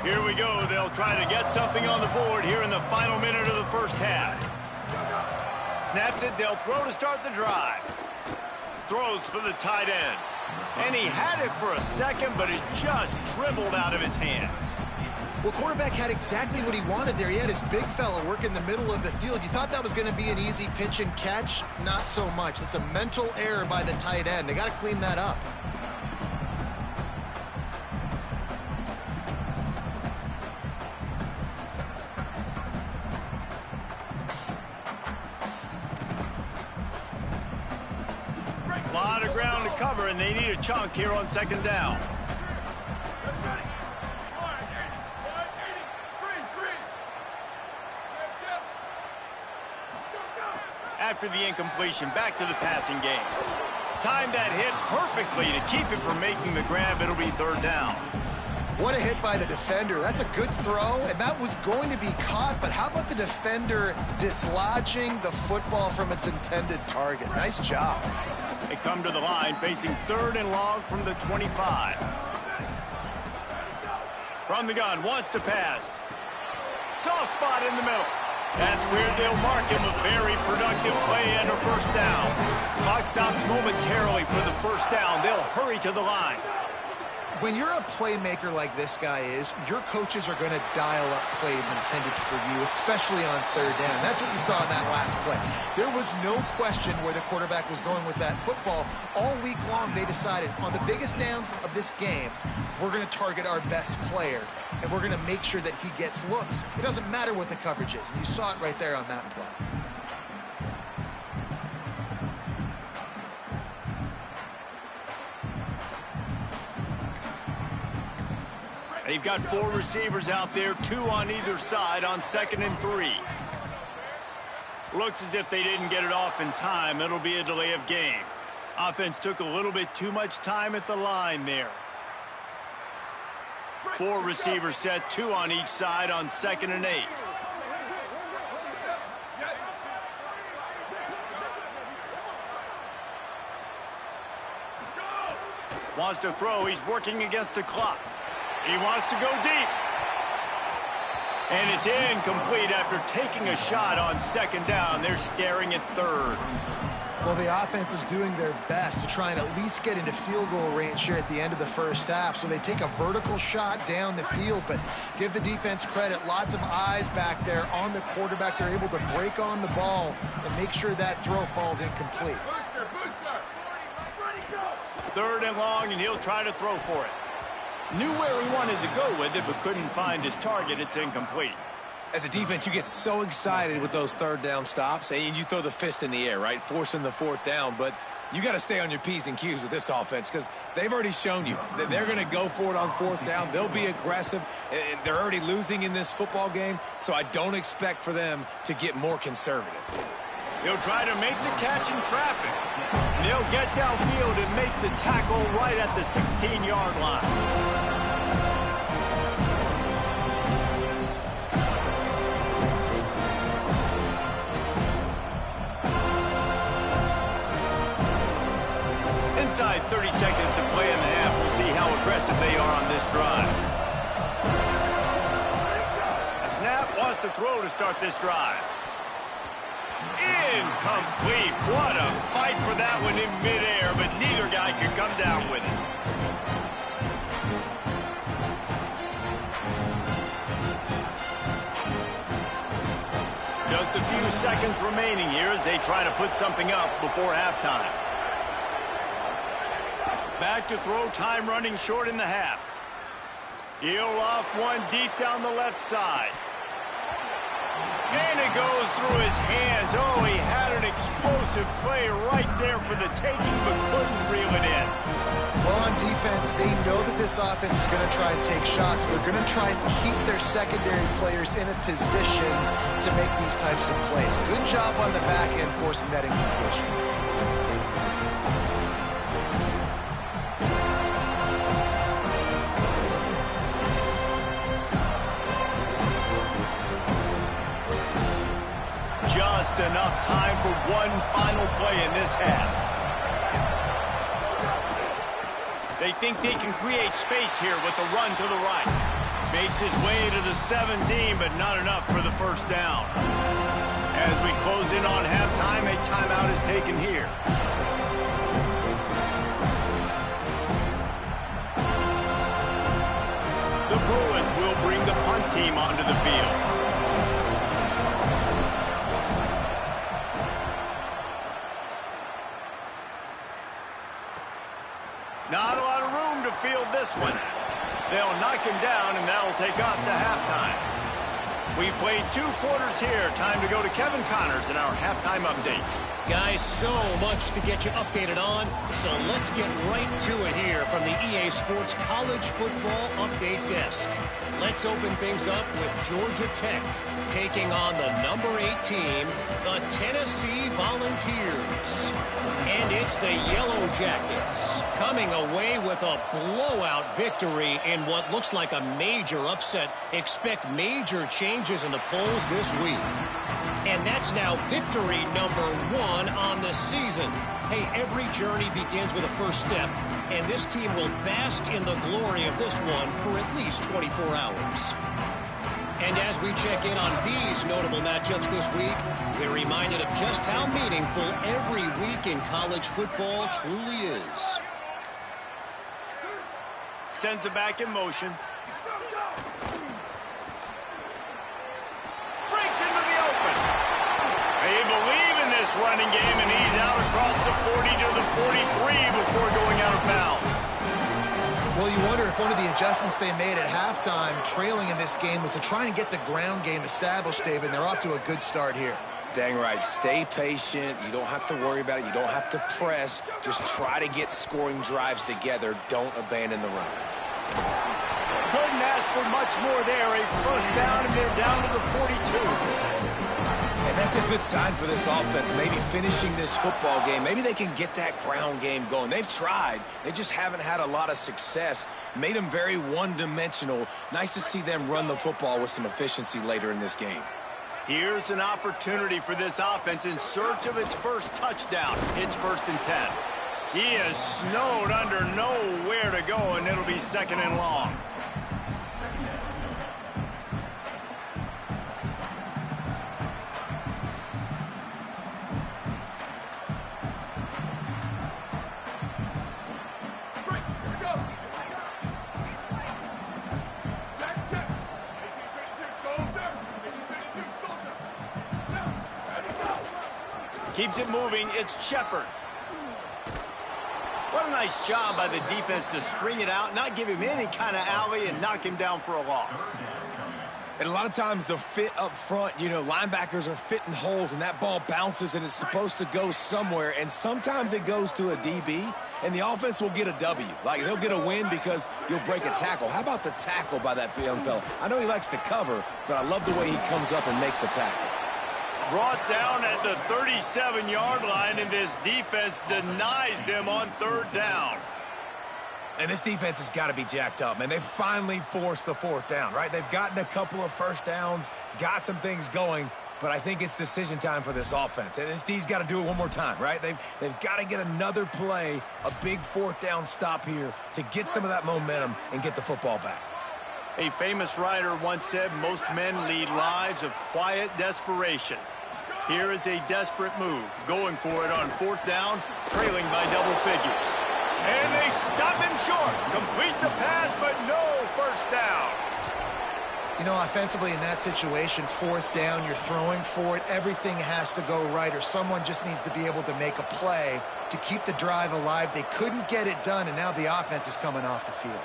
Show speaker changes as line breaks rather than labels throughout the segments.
Here we go. They'll try to get something on the board here in the final minute of the first half. Snaps it. They'll throw to start the drive. Throws for the tight end. And he had it for a second, but it just dribbled out of his hands.
Well, quarterback had exactly what he wanted there. He had his big fella work in the middle of the field. You thought that was going to be an easy pitch and catch? Not so much. It's a mental error by the tight end. They got to clean that up.
A lot of ground to cover, and they need a chunk here on second down. After the incompletion, back to the passing game. Timed that hit perfectly to keep it from making the grab. It'll be third down.
What a hit by the defender. That's a good throw, and that was going to be caught, but how about the defender dislodging the football from its intended target? Nice job.
They come to the line facing third and long from the 25. From the gun, wants to pass. Soft spot in the middle. That's weird. They'll mark him. A very productive play and a first down. Clock stops momentarily for the first down. They'll hurry to the line.
When you're a playmaker like this guy is, your coaches are going to dial up plays intended for you, especially on third down. That's what you saw in that last play. There was no question where the quarterback was going with that football. All week long, they decided on the biggest downs of this game, we're going to target our best player, and we're going to make sure that he gets looks. It doesn't matter what the coverage is, and you saw it right there on that play.
They've got four receivers out there, two on either side on 2nd and 3. Looks as if they didn't get it off in time. It'll be a delay of game. Offense took a little bit too much time at the line there. Four receivers set, two on each side on 2nd and 8. Wants to throw. He's working against the clock. He wants to go deep. And it's incomplete after taking a shot on 2nd down. They're staring at third.
Well, the offense is doing their best to try and at least get into field goal range here at the end of the first half. So they take a vertical shot down the field, but give the defense credit. Lots of eyes back there on the quarterback. They're able to break on the ball and make sure that throw falls incomplete.
Third and long, and he'll try to throw for it. Knew where he wanted to go with it, but couldn't find his target. It's incomplete.
As a defense, you get so excited with those third down stops, and you throw the fist in the air, right? Forcing the fourth down, but you got to stay on your P's and Q's with this offense because they've already shown you that they're going to go for it on fourth down. They'll be aggressive. They're already losing in this football game, so I don't expect for them to get more conservative.
He'll try to make the catch in traffic. And he'll get downfield and make the tackle right at the 16-yard line. Inside 30 seconds to play in the half. We'll see how aggressive they are on this drive. A snap, wants to throw to start this drive. Incomplete. What a fight for that one in midair, but neither guy could come down with it. Just a few seconds remaining here as they try to put something up before halftime. Back to throw, time running short in the half. He'll off one deep down the left side. And it goes through his hands. Oh, he had an explosive play right there for the taking, but couldn't reel it in.
Well, on defense, they know that this offense is going to try and take shots. They're going to try and keep their secondary players in a position to make these types of plays. Good job on the back end forcing that incompletion.
Just enough time for one final play in this half. They think they can create space here with a run to the right. Makes his way to the 17, but not enough for the first down. As we close in on halftime, a timeout is taken here. The Bruins will bring the punt team onto the field. Not a lot of room to field this one. They'll knock him down, and that'll take us to halftime. We played 2 quarters here. Time to go to Kevin Connors in our halftime update.
Guys, so much to get you updated on, so let's get right to it here from the EA Sports College Football Update Desk. Let's open things up with Georgia Tech taking on the number 8 team, the Tennessee Volunteers. And it's the Yellow Jackets coming away with a blowout victory in what looks like a major upset. Expect major changes in the polls this week. And that's now victory number 1 on the season. Hey, every journey begins with a first step, and this team will bask in the glory of this one for at least 24 hours. And as we check in on these notable matchups this week, we're reminded of just how meaningful every week in college football truly is.
Sends it back in motion. Breaks into the open. They believe in this running game, and he's out across the 40 to the 43 before going out of bounds.
Well, you wonder if one of the adjustments they made at halftime, trailing in this game, was to try and get the ground game established, David. They're off to a good start here.
Dang right. Stay patient. You don't have to worry about it. You don't have to press. Just try to get scoring drives together. Don't abandon the run.
Couldn't ask for much more there. A first down, and they're down to the 42.
And that's a good sign for this offense, maybe finishing this football game. Maybe they can get that ground game going. They've tried. They just haven't had a lot of success. Made them very one-dimensional. Nice to see them run the football with some efficiency later in this game.
Here's an opportunity for this offense in search of its first touchdown. It's 1st and 10. He is snowed under, nowhere to go, and it'll be 2nd and long. Keeps it moving. It's Shepard. What a nice job by the defense to string it out, not give him any kind of alley, and knock him down for a loss.
And a lot of times the fit up front, you know, linebackers are fitting holes, and that ball bounces, and it's supposed to go somewhere, and sometimes it goes to a DB, and the offense will get a W. Like, they'll get a win because you'll break a tackle. How about the tackle by that young fella? I know he likes to cover, but I love the way he comes up and makes the tackle.
Brought down at the 37-yard line, and this defense denies them on 3rd down.
And this defense has got to be jacked up, man. They've finally forced the 4th down, right? They've gotten a couple of first downs, got some things going, but I think it's decision time for this offense. And this D's got to do it one more time, right? They've got to get another play, a big 4th down stop here to get some of that momentum and get the football back.
A famous writer once said, most men lead lives of quiet desperation. Here is a desperate move, going for it on 4th down, trailing by double figures. And they stop him short. Complete the pass, but no first down.
You know, offensively in that situation, 4th down, you're throwing for it. Everything has to go right, or someone just needs to be able to make a play to keep the drive alive. They couldn't get it done, and now the offense is coming off the field.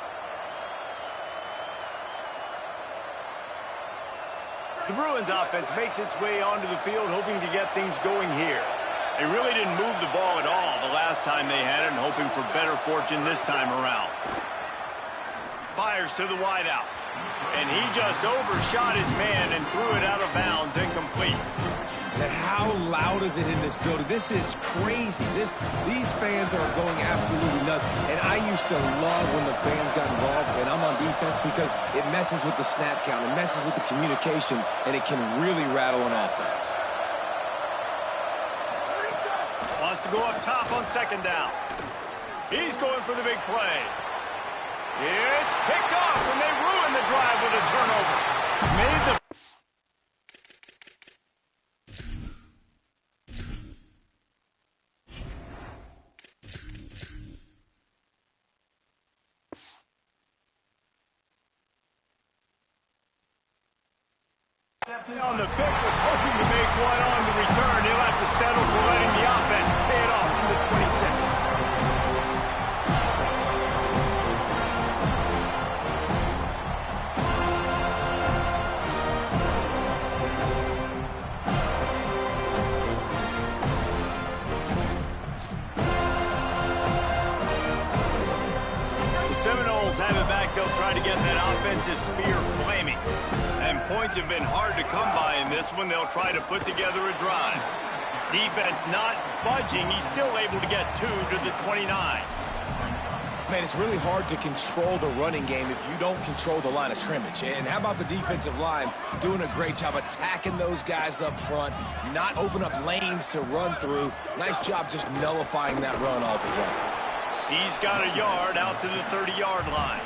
The Bruins offense makes its way onto the field, hoping to get things going here. They really didn't move the ball at all the last time they had it, and hoping for better fortune this time around. Fires to the wideout. And he just overshot his man and threw it out of bounds, incomplete.
And how loud is it in this building? This is crazy. These fans are going absolutely nuts. And I used to love when the fans got involved, and I'm on defense, because it messes with the snap count, it messes with the communication, and it can really rattle an offense.
Wants to go up top on 2nd down. He's going for the big play. It's picked off, and they ruin the drive with a turnover. Made the... On the pick, was hoping to make one on the return. He'll have to settle for letting the offense pay it off from the 26. Seminoles have it back. They'll try to get that offensive spear flaming. And points have been hard to come by in this one. They'll try to put together a drive. Defense not budging. He's still able to get 2 to the 29.
Man, it's really hard to control the running game if you don't control the line of scrimmage. And how about the defensive line doing a great job attacking those guys up front, not open up lanes to run through. Nice job just nullifying that run altogether.
He's got a yard out to the 30-yard line.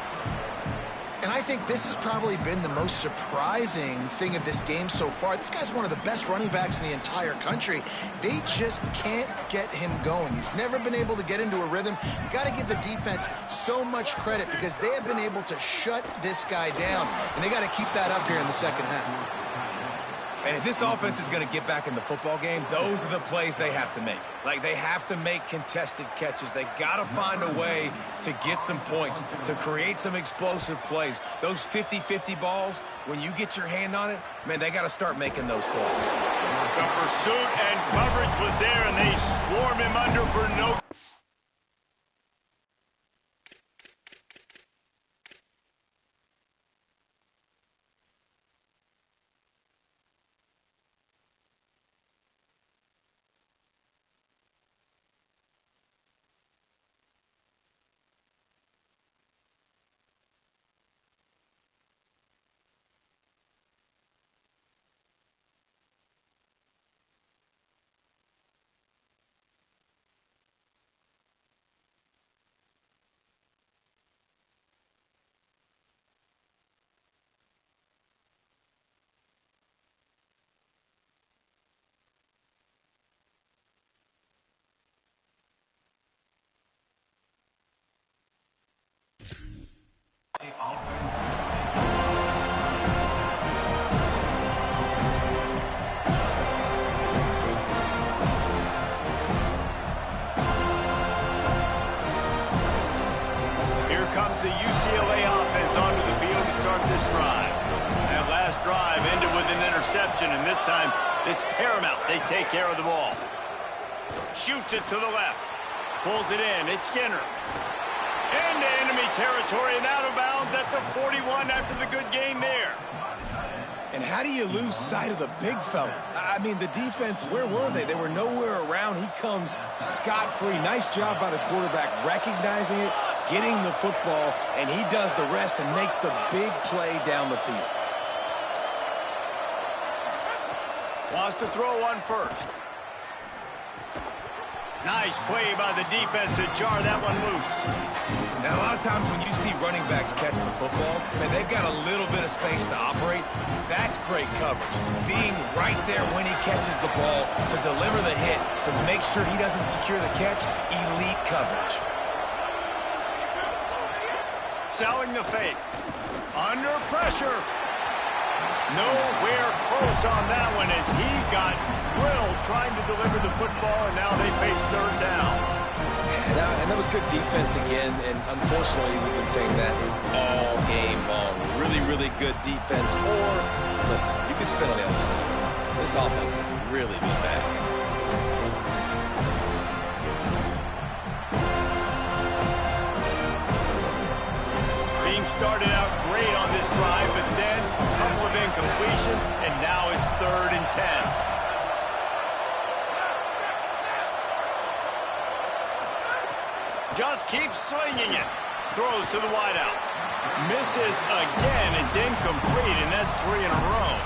And I think this has probably been the most surprising thing of this game so far. This guy's one of the best running backs in the entire country. They just can't get him going. He's never been able to get into a rhythm. You got to give the defense so much credit because they have been able to shut this guy down, and they got to keep that up here in the second half.
And if this offense is going to get back in the football game, those are the plays they have to make. Like, they have to make contested catches. They got to find a way to get some points, to create some explosive plays. Those 50-50 balls, when you get your hand on it, man, they got to start making those plays.
The pursuit and coverage was there, and they swarm him under for no... Here comes the UCLA offense onto the field to start this drive. That last drive ended with an interception, and this time it's paramount they take care of the ball. Shoots it to the left. Pulls it in. It's Skinner. Into enemy territory and out of bounds at the 41 after the good game there.
And how do you lose sight of the big fella? I mean, the defense, where were they? They were nowhere around. He comes scot-free. Nice job by the quarterback recognizing it, getting the football, and he does the rest and makes the big play down the field.
Wants to throw one first. Nice play by the defense to jar that one loose.
Now, a lot of times when you see running backs catch the football, man, they've got a little bit of space to operate. That's great coverage. Being right there when he catches the ball to deliver the hit, to make sure he doesn't secure the catch, elite coverage.
Selling the fake. Under pressure. Nowhere close on that one as he got drilled trying to deliver the football, and now they face third down.
And that was good defense again, and unfortunately we've been saying that all game long. Really, really good defense, or, listen, you can spin on the other side. This offense has really been bad.
Being started out great on this drive, but then a couple of incompletions, and now it's 3rd and 10. Just keeps slinging it. Throws to the wideout. Misses again. It's incomplete, and that's 3 in a row.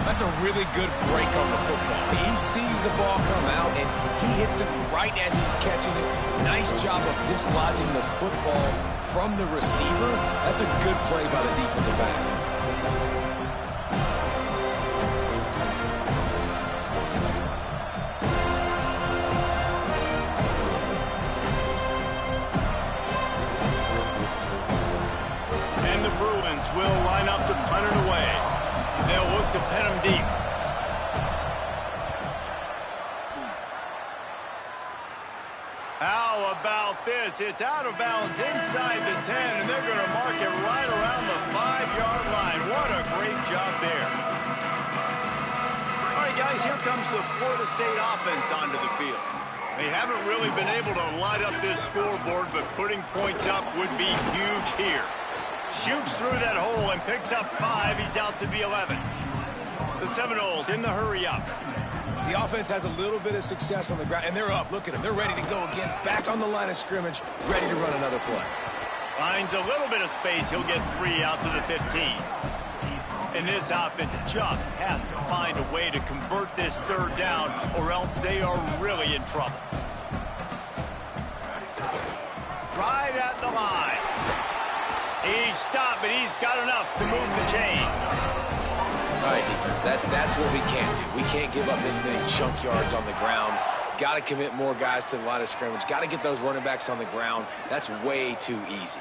That's a really good break on the football. He sees the ball come out, and he hits it right as he's catching it. Nice job of dislodging the football from the receiver, that's a good play by the defensive back.
Will line up to punt it away. They'll look to pin him deep. How about this? It's out of bounds inside the 10, and they're going to mark it right around the 5-yard line. What a great job there. All right, guys, here comes the Florida State offense onto the field. They haven't really been able to light up this scoreboard, but putting points up would be huge here. Shoots through that hole and picks up 5. He's out to the 11. The Seminoles in the hurry up.
The offense has a little bit of success on the ground, and they're up. Look at them. They're ready to go again. Back on the line of scrimmage, ready to run another play.
Finds a little bit of space. He'll get 3 out to the 15. And this offense just has to find a way to convert this third down, or else they are really in trouble. Right at the line. He's stopped, but he's got enough to move the chain.
All right, defense, that's what we can't do. We can't give up this many chunk yards on the ground. Got to commit more guys to the line of scrimmage. Got to get those running backs on the ground. That's way too easy.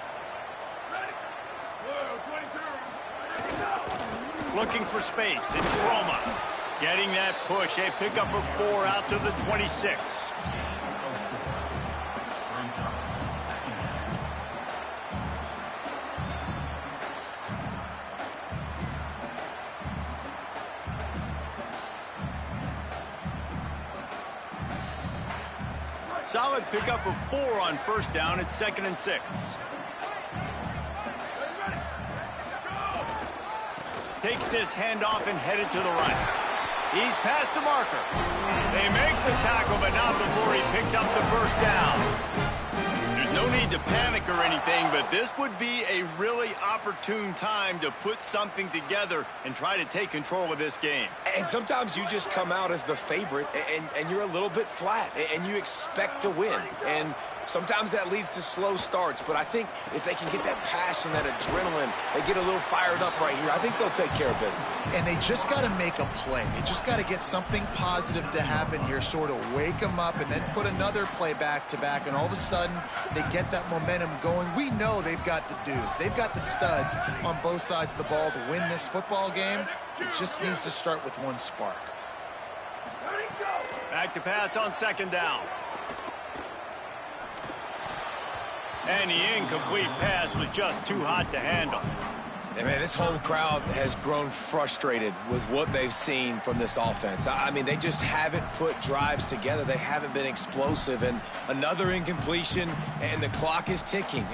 Looking for space. It's Croma. Getting that push. A pickup of 4 out to the 26. Solid pickup of 4 on first down. It's 2nd and 6. Takes this handoff and headed to the right. He's past the marker. They make the tackle, but not before he picks up the first down. There's no need to panic or anything, but this would be a really opportune time to put something together and try to take control of this game.
And sometimes you just come out as the favorite, and you're a little bit flat, and you expect to win. And sometimes that leads to slow starts, but I think if they can get that passion, that adrenaline, they get a little fired up right here, I think they'll take care of business.
And they just got to make a play. They just got to get something positive to happen here, sort of wake them up, and then put another play back-to-back, and all of a sudden they get that momentum going. We know they've got the dudes. They've got the studs on both sides of the ball to win this football game. It just needs to start with one spark.
Back to pass on 2nd down. And the incomplete pass was just too hot to handle.
And man, this whole crowd has grown frustrated with what they've seen from this offense. I mean, they just haven't put drives together. They haven't been explosive. And another incompletion, and the clock is ticking.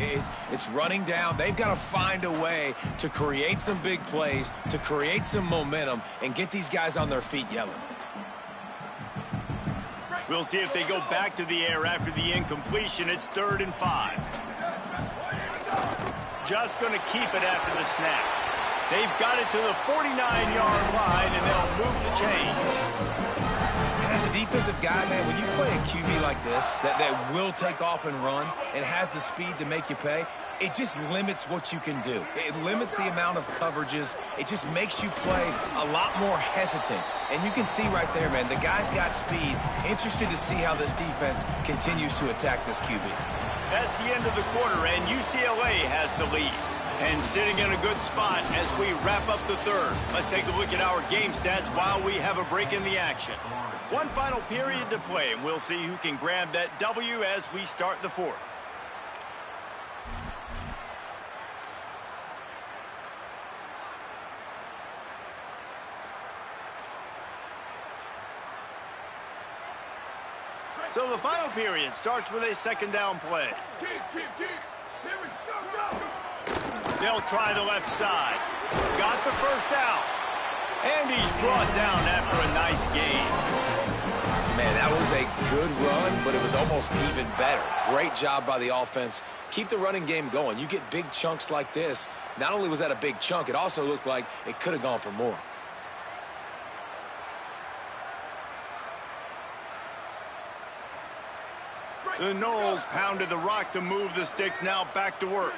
It's running down. They've got to find a way to create some big plays, to create some momentum, and get these guys on their feet yelling.
We'll see if they go back to the air after the incompletion. It's 3rd and 5. Just going to keep it after the snap. They've got it to the 49-yard line, and they'll move the chains.
And as a defensive guy, man, when you play a QB like this that will take off and run and has the speed to make you pay, it just limits what you can do. It limits the amount of coverages. It just makes you play a lot more hesitant. And you can see right there, man, the guy's got speed. Interested to see how this defense continues to attack this QB.
That's the end of the quarter, and UCLA has the lead. And sitting in a good spot as we wrap up the 3rd. Let's take a look at our game stats while we have a break in the action. One final period to play, and we'll see who can grab that W as we start the 4th. So the final period starts with a 2nd down play. They'll try the left side. Got the first down. And he's brought down after a nice gain.
Man, that was a good run, but it was almost even better. Great job by the offense. Keep the running game going. You get big chunks like this. Not only was that a big chunk, it also looked like it could have gone for more.
The Noles pounded the rock to move the sticks, now back to work.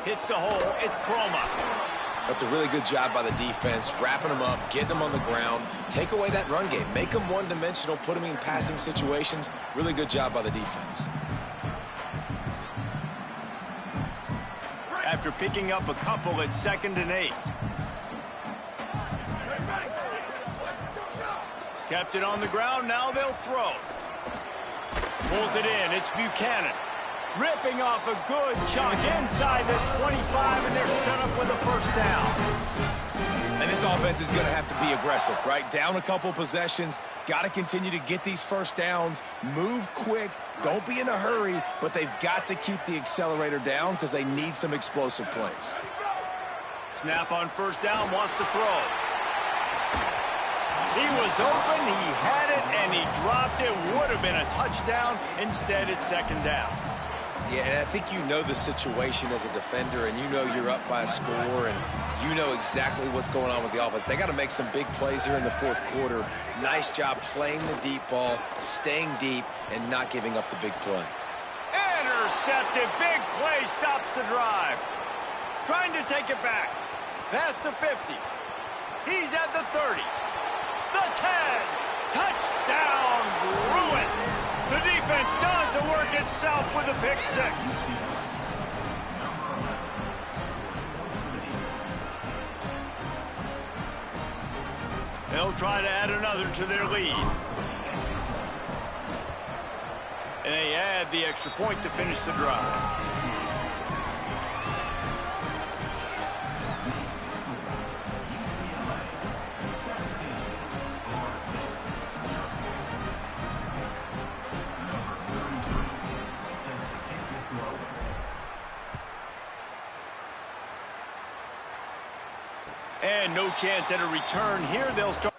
Hits the hole. It's Chroma.
That's a really good job by the defense, wrapping them up, getting them on the ground. Take away that run game. Make them one-dimensional, put them in passing situations. Really good job by the defense.
After picking up a couple, it's 2nd and 8. Kept it on the ground. Now they'll throw. Pulls it in. It's Buchanan. Ripping off a good chunk inside the 25, and they're set up with a first down.
And this offense is going to have to be aggressive, right? Down a couple possessions. Got to continue to get these first downs. Move quick. Don't be in a hurry, but they've got to keep the accelerator down because they need some explosive plays.
Snap on first down, wants to throw. He was open, he had it, and he dropped it. Would have been a touchdown. Instead, it's 2nd down.
Yeah, and I think you know the situation as a defender, and you know you're up by a score, and you know exactly what's going on with the offense. They got to make some big plays here in the 4th quarter. Nice job playing the deep ball, staying deep, and not giving up the big play.
Intercepted. Big play stops the drive. Trying to take it back. Past the 50. He's at the 30. The 10. Touchdown, Bruins. The defense does the work itself with a pick 6. They'll try to add another to their lead. And they add the extra point to finish the drive. And no chance at a return here. They'll start.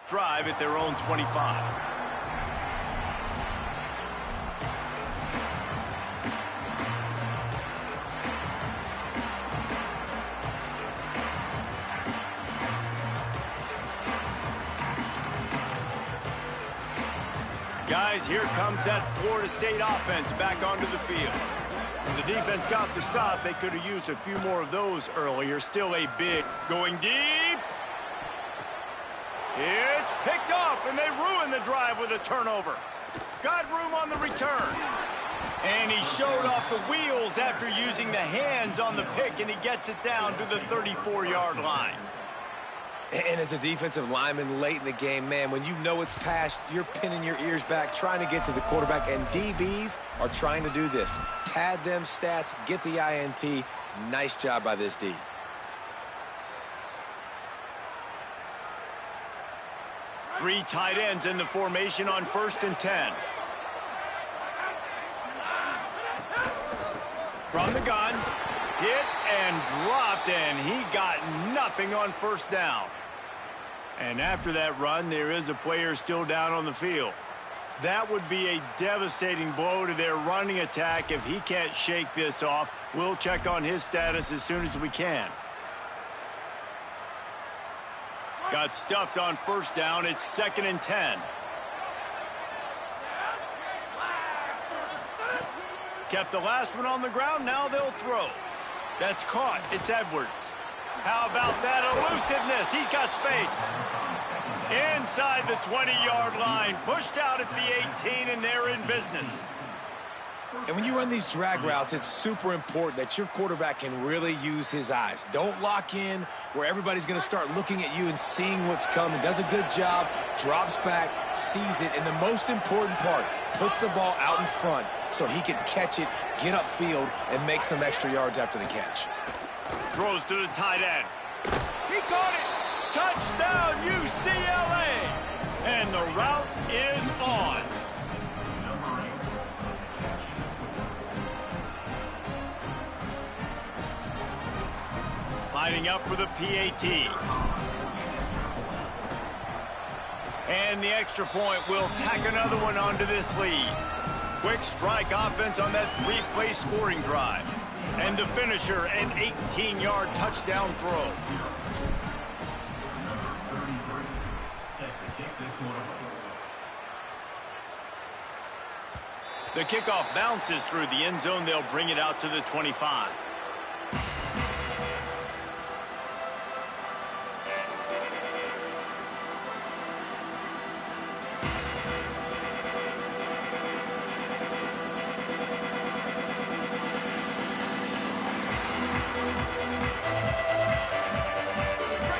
Drive at their own 25. Guys, here comes that Florida State offense back onto the field. When the defense got the stop, they could have used a few more of those earlier. Still a big going deep. It's picked off, and they ruin the drive with a turnover. Got room on the return. And he showed off the wheels after using the hands on the pick, and he gets it down to the 34-yard line.
And as a defensive lineman late in the game, man, when you know it's past, you're pinning your ears back, trying to get to the quarterback, and DBs are trying to do this. Pad them stats, get the INT. Nice job by this D.
Three tight ends in the formation on 1st and 10. From the gun, hit and dropped, and he got nothing on first down. And after that run, there is a player still down on the field. That would be a devastating blow to their running attack if he can't shake this off. We'll check on his status as soon as we can. Got stuffed on first down. It's 2nd and 10. Kept the last one on the ground. Now they'll throw. That's caught. It's Edwards. How about that elusiveness? He's got space. Inside the 20-yard line. Pushed out at the 18, and they're in business.
And when you run these drag routes, it's super important that your quarterback can really use his eyes. Don't lock in where everybody's going to start looking at you and seeing what's coming. Does a good job, drops back, sees it, and the most important part, puts the ball out in front so he can catch it, get upfield, and make some extra yards after the catch.
Throws to the tight end. He caught it! Touchdown, UCLA! And the route is on. Lining up for the PAT. And the extra point will tack another one onto this lead. Quick strike offense on that three-play scoring drive. And the finisher, an 18-yard touchdown throw. The kickoff bounces through the end zone. They'll bring it out to the 25.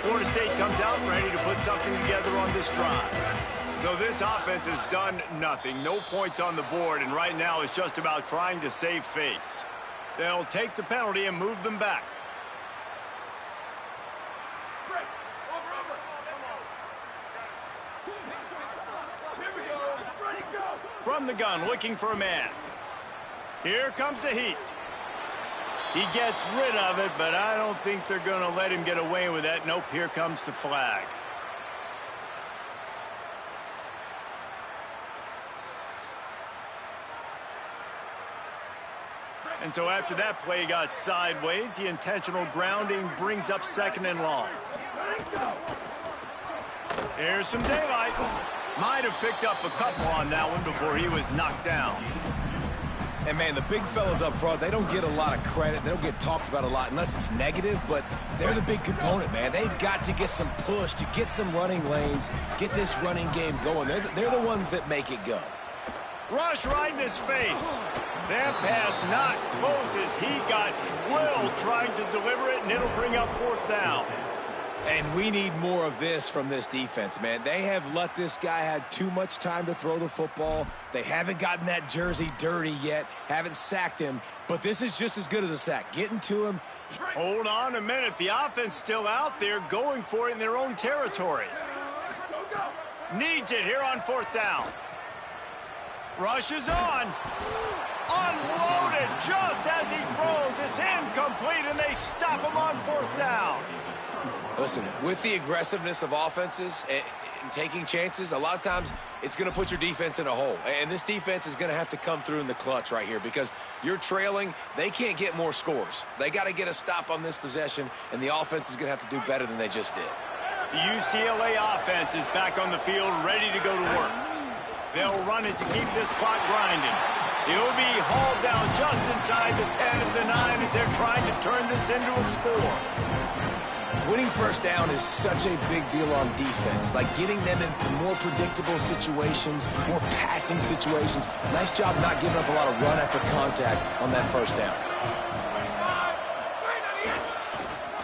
Florida State comes out ready to put something together on this drive. So this offense has done nothing. No points on the board, and right now it's just about trying to save face. They'll take the penalty and move them back. From the gun, looking for a man. Here comes the heat. He gets rid of it, but I don't think they're going to let him get away with that. Nope, here comes the flag. And so after that play got sideways, the intentional grounding brings up 2nd and long. Here's some daylight. Might have picked up a couple on that one before he was knocked down.
And, man, the big fellas up front, they don't get a lot of credit. They don't get talked about a lot unless it's negative, but they're the big component, man. They've got to get some push, to get some running lanes, get this running game going. They're the ones that make it go.
Rush right in his face. That pass not close as he got drilled trying to deliver it, and it'll bring up 4th down.
And we need more of this from this defense, man. They have let this guy have too much time to throw the football. They haven't gotten that jersey dirty yet, haven't sacked him, but this is just as good as a sack. Getting to him.
Hold on a minute. The offense still out there going for it in their own territory. Needs it here on 4th down. Rush is on. Unloaded just as he throws. It's incomplete, and they stop him on 4th down.
Listen, with the aggressiveness of offenses and taking chances, a lot of times it's going to put your defense in a hole. And this defense is going to have to come through in the clutch right here because you're trailing. They can't get more scores. They got to get a stop on this possession, and the offense is going to have to do better than they just did.
The UCLA offense is back on the field, ready to go to work. They'll run it to keep this clock grinding. He'll be hauled down just inside the 10 of the 9 as they're trying to turn this into a score.
Winning 1st down is such a big deal on defense, like getting them into more predictable situations, more passing situations. Nice job not giving up a lot of run after contact on that 1st down.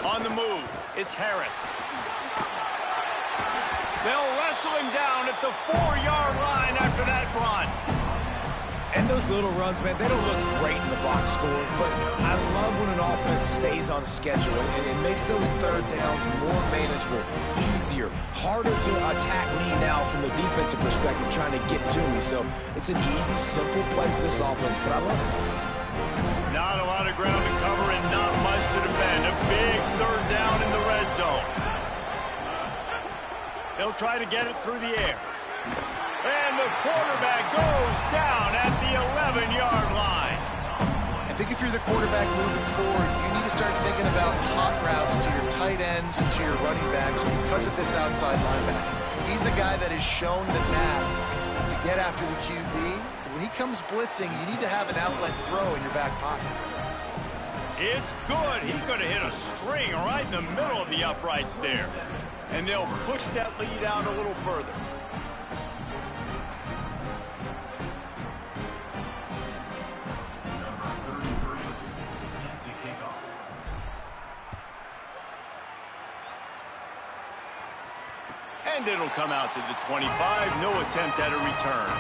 On the move, it's Harris. They'll wrestle him down at the 4-yard line after that run.
And those little runs, man, they don't look great in the box score, but I love when an offense stays on schedule. It makes those 3rd downs more manageable, easier, harder to attack me now from the defensive perspective trying to get to me. So it's an easy, simple play for this offense, but I love it.
Not a lot of ground to cover and not much to defend. A big 3rd down in the red zone. They'll try to get it through the air. And the quarterback goes down at the 11-yard line.
I think if you're the quarterback moving forward, you need to start thinking about hot routes to your tight ends and to your running backs because of this outside linebacker. He's a guy that has shown the knack to get after the QB. When he comes blitzing, you need to have an outlet throw in your back pocket.
It's good. He could have hit a string right in the middle of the uprights there. And they'll push that lead out a little further. And it'll come out to the 25. No attempt at a return.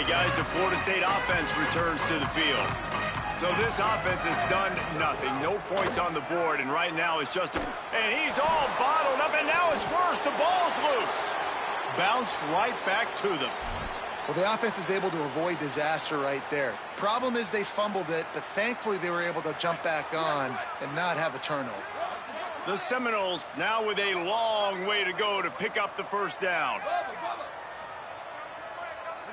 Okay, guys, the Florida State offense returns to the field. So this offense has done nothing. No points on the board, and right now it's just... And he's all bottled up, and now it's worse. The ball's loose. Bounced right back to them.
Well, the offense is able to avoid disaster right there. Problem is they fumbled it, but thankfully they were able to jump back on and not have a turnover.
The Seminoles now with a long way to go to pick up the first down.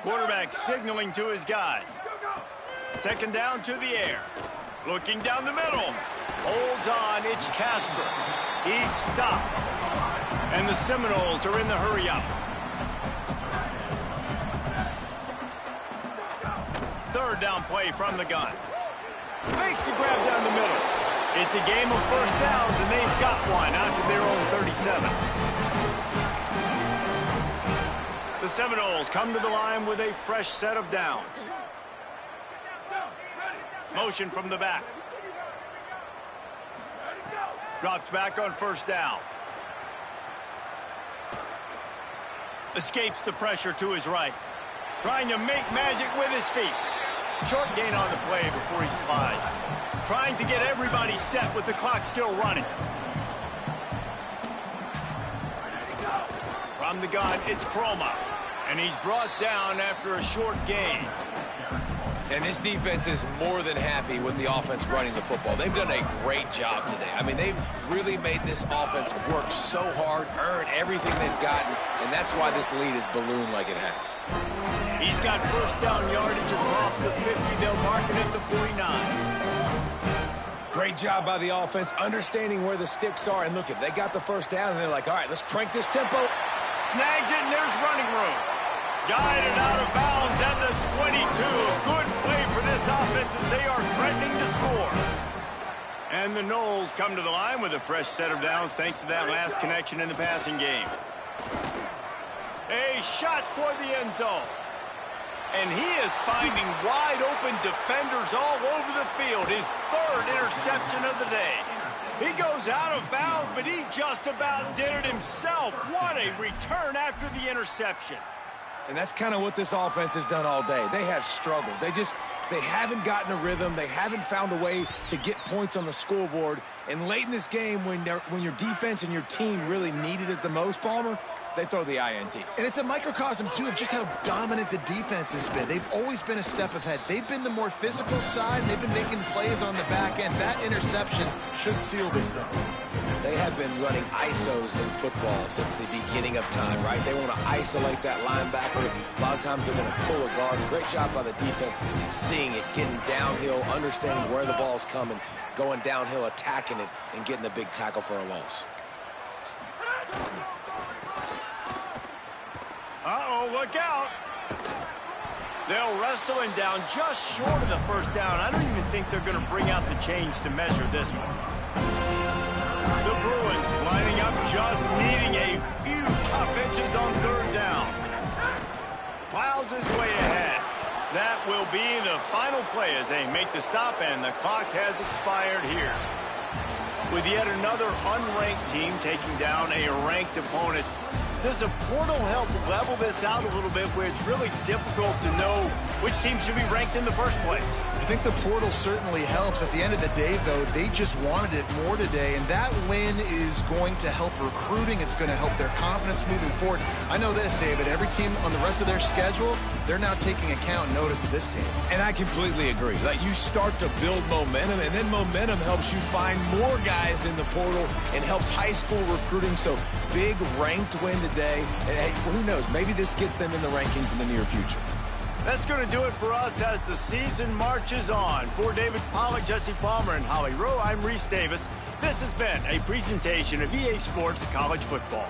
Quarterback signaling to his guys. Second down to the air. Looking down the middle. Holds on. It's Casper. He's stopped. And the Seminoles are in the hurry up. Third down play from the gun. Makes the grab down the middle. It's a game of first downs, and they've got one after their own 37. The Seminoles come to the line with a fresh set of downs. Motion from the back. Drops back on first down. Escapes the pressure to his right. Trying to make magic with his feet. Short gain on the play before he slides. Trying to get everybody set with the clock still running. From the gun, it's Chroma. And he's brought down after a short gain.
And this defense is more than happy with the offense running the football. They've done a great job today. I mean, they've really made this offense work so hard, earn everything they've gotten, and that's why this lead is ballooned like it has.
He's got first down yardage across the 50. They'll mark it at the 49.
Great job by the offense, understanding where the sticks are. And look, if they got the first down, and they're like, all right, let's crank this tempo.
Snags it, and there's running room. Guided out of bounds at the 22. Good play for this offense as they are threatening to score. And the Noles come to the line with a fresh set of downs thanks to that last connection in the passing game. A shot toward the end zone. And he is finding wide-open defenders all over the field. His third interception of the day. He goes out of bounds, but he just about did it himself. What a return after the interception.
And that's kind of what this offense has done all day. They have struggled. They haven't gotten a rhythm. They haven't found a way to get points on the scoreboard. And late in this game, when your defense and your team really needed it the most, Palmer, they throw the INT.
And it's a microcosm, too, of just how dominant the defense has been. They've always been a step ahead. They've been the more physical side. They've been making plays on the back end. That interception should seal this thing.
They have been running ISOs in football since the beginning of time, right? They want to isolate that linebacker. A lot of times they're going to pull a guard. Great job by the defense seeing it, getting downhill, understanding where the ball's coming, going downhill, attacking it, and getting the big tackle for a loss.
Uh-oh, look out. They'll wrestle him down just short of the first down. I don't even think they're going to bring out the chains to measure this one. The Bruins lining up, just needing a few tough inches on third down. Plows his way ahead. That will be the final play as they make the stop, and the clock has expired here. With yet another unranked team taking down a ranked opponent, does a portal help level this out a little bit where it's really difficult to know which team should be ranked in the first place?
I think the portal certainly helps. At the end of the day, though, they just wanted it more today, and that win is going to help recruiting. It's going to help their confidence moving forward. I know this, David. Every team on the rest of their schedule, they're now taking account and notice of this team.
And I completely agree. Like, you start to build momentum, and then momentum helps you find more guys in the portal and helps high school recruiting. So big ranked win today. And hey, who knows? Maybe this gets them in the rankings in the near future.
That's going to do it for us as the season marches on. For David Pollack, Jesse Palmer, and Holly Rowe, I'm Reese Davis. This has been a presentation of EA Sports College Football.